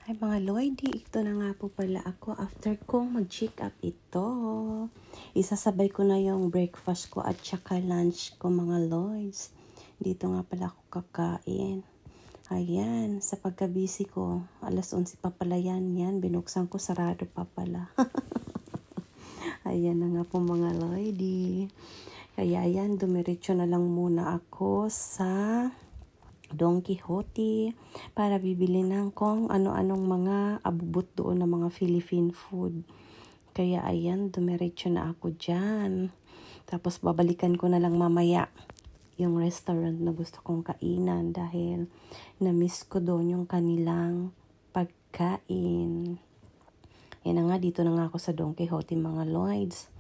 Hi mga Lloydie, ito na nga po pala ako after kong mag-check up ito. Isasabay ko na yung breakfast ko at saka lunch ko mga Lloyds. Dito nga pala ako kakain. Ayan, sa pagka-busy ko, alas 11 pa pala yan. Binuksan ko, sarado pa pala. Ayan na nga po mga Lloydie. Kaya yan, dumiretso na lang muna ako sa Don Quixote para bibili ng kung ano-anong mga abubot doon ng mga Philippine food. Kaya ayan, dumiretso na ako dyan. Tapos babalikan ko na lang mamaya yung restaurant na gusto kong kainan dahil na-miss ko doon yung kanilang pagkain. Yan na nga, dito na nga ako sa Don Quixote mga Lloyds.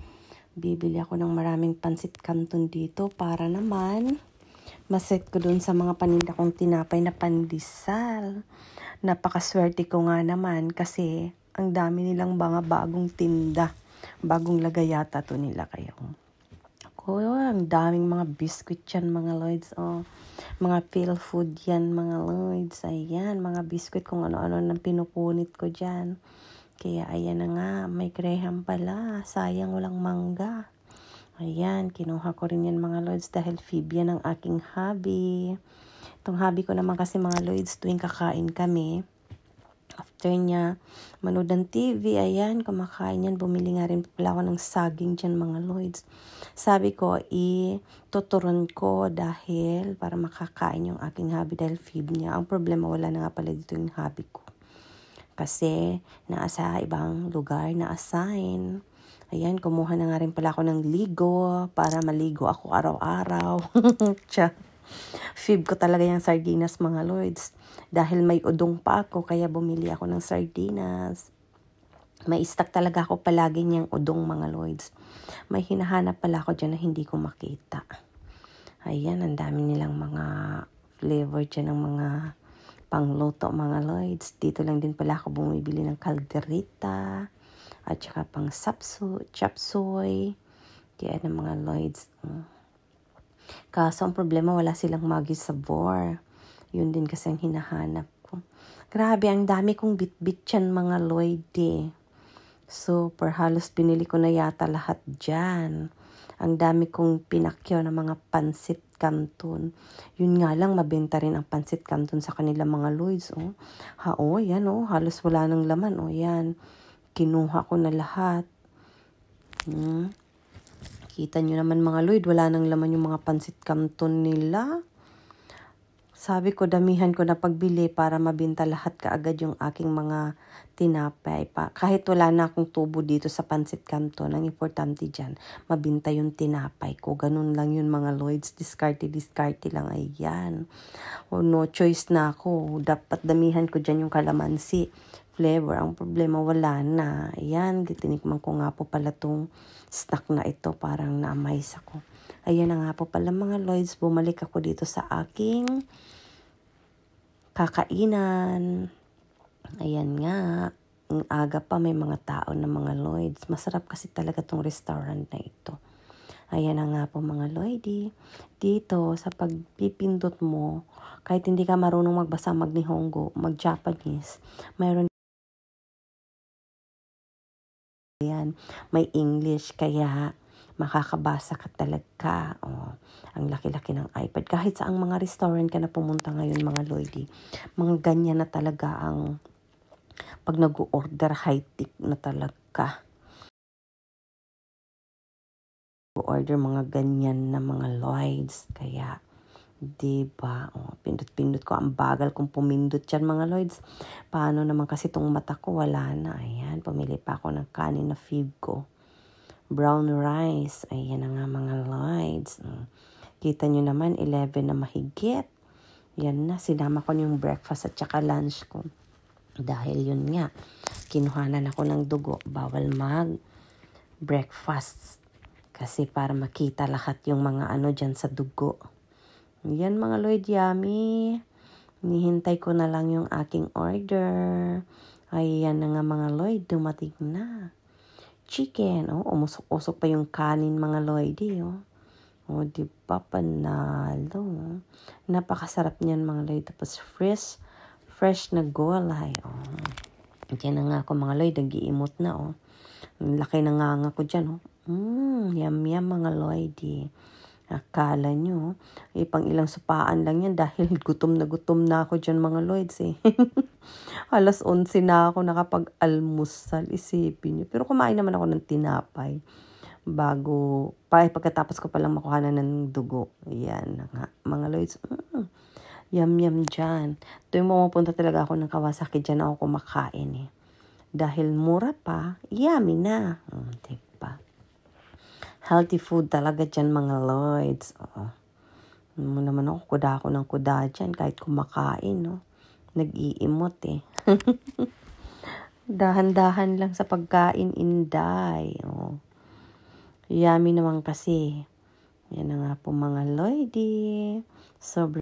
Bibili ako ng maraming pansit canton dito para naman maset ko dun sa mga paninda kong tinapay na pandesal. Napakaswerte ko nga naman kasi ang dami nilang mga bagong tinda. Bagong lagay yata to nila kaya. Ang daming mga biscuit yan mga Lloyds. Mga feel food yan mga Lloyds. Ayan, mga biscuit kung ano-ano nang pinupunit ko dyan. Kaya ayan na nga, may graham pala. Sayang walang mangga. Ayan, kinuha ko rin yan mga Lloyds dahil fib yan ang aking hobby. Itong hobby ko naman kasi mga Lloyds tuwing kakain kami. After niya, manood ng TV, ayan, kumakain yan. Bumili nga rin pala ako ng saging dyan mga Lloyds. Sabi ko, ituturon ko dahil para makakain yung aking hobby dahil fib niya. Ang problema, wala na nga pala dito yung hobby ko. Kasi nasa ibang lugar na-assign. Ayan, kumuha na nga rin pala ako ng ligo para maligo ako araw-araw. Fib ko talaga yung sardinas mga Lloyds. Dahil may udong pa ako, kaya bumili ako ng sardinas. May stock talaga ako palagi niyang udong mga Lloyds. May hinahanap pala ako dyan na hindi ko makita. Ayan, ang dami nilang mga flavor dyan ng mga pangluto mga Lloyds. Dito lang din pala ako bumibili ng calderita. At saka pang chapsoy. Kaya ng mga Lloyds. Kaso ang problema, wala silang Maggi Sabor. Yun din kasi ang hinahanap ko. Grabe, ang dami kong bit-bit yan mga Lloydie. Super, halos binili ko na yata lahat dyan. Ang dami kong pinakyaw ng mga pansit canton. Yun nga lang, mabenta rin ang pansit canton sa kanila mga Lloyds. Yan halos wala nang laman. Yan. Kinuha ko na lahat. Kita nyo naman mga Lloyd, wala nang laman yung mga pansit canton nila. Sabi ko, damihan ko na pagbili para mabenta lahat kaagad yung aking mga tinapay. Kahit wala na akong tubo dito sa pansit canton, ang importante dyan, mabenta yung tinapay ko. Ganun lang yun mga Lloyds, discarte lang, ayan. No choice na ako, dapat damihan ko dyan yung kalamansi flavor. Ang problema, wala na. Ayan, tinikman ko nga po pala tong snack na ito. Parang na-amaze ako. Ayan na nga po pala mga Lloyds. Bumalik ako dito sa aking kakainan. Ayan nga. Ang aga pa may mga tao na mga Lloyds. Masarap kasi talaga tong restaurant na ito. Ayan na nga po mga Lloydie. Dito sa pagpipindot mo, kahit hindi ka marunong magbasa mag-Nihongo, mag-Japanese, mayroon yan, may English, kaya makakabasa ka talaga. Ang laki-laki ng iPad. Kahit sa ang mga restaurant ka na pumunta ngayon mga Lloydie, mga ganyan na talaga ang pag nag-order, high-tech na talaga. Order mga ganyan na mga Lloyds. Kaya, diba? Pindot-pindot ko. Ang bagal kong pumindot yan mga Lloyds. Paano naman kasi itong mata ko? Wala na. Ayan, pumili pa ako ng kanin na fib ko. Brown rice. Ayan na nga mga Lloyds. Kita nyo naman, 11 na mahigit. Yan na, sinama ko yung breakfast at saka lunch ko. Dahil yun nga, kinuhanan ako ng dugo. Bawal mag-breakfast. Kasi para makita lahat yung mga ano dyan sa dugo. Yan mga Lloyd, yummy. Nihintay ko na lang yung aking order. Ayan na nga mga Lloyd, dumating na. Chicken. Umusok-usok pa yung kanin mga Lloyd. Diba panalo. Napakasarap niyan mga Lloyd. Tapos fresh na gulay. Diyan na nga ako mga Lloyd, nag-iimot na oh. Ang laki na nga ko dyan oh. Yum yum mga Lloyd. Akala nyo, pang ilang supaan lang yan dahil gutom na ako dyan mga Lloyds eh. Alas 11 na ako nakapag-almusal, isipin nyo. Pero kumain naman ako ng tinapay pagkatapos ko palang makuha na ng dugo. Ayan nga, mga Lloyds. Yum yum dyan. Tuwing pumupunta talaga ako ng Kawasaki, dyan ako kumakain eh. Dahil mura pa, yummy na. Diba? Healthy food talaga dyan mga Lloyds. Naman ako ng kuda dyan kahit kumakain. No? Nag-iimot eh. Dahan-dahan lang sa pagkain, inday. Yummy naman kasi. Yan na nga po mga Lloydy. Sobrang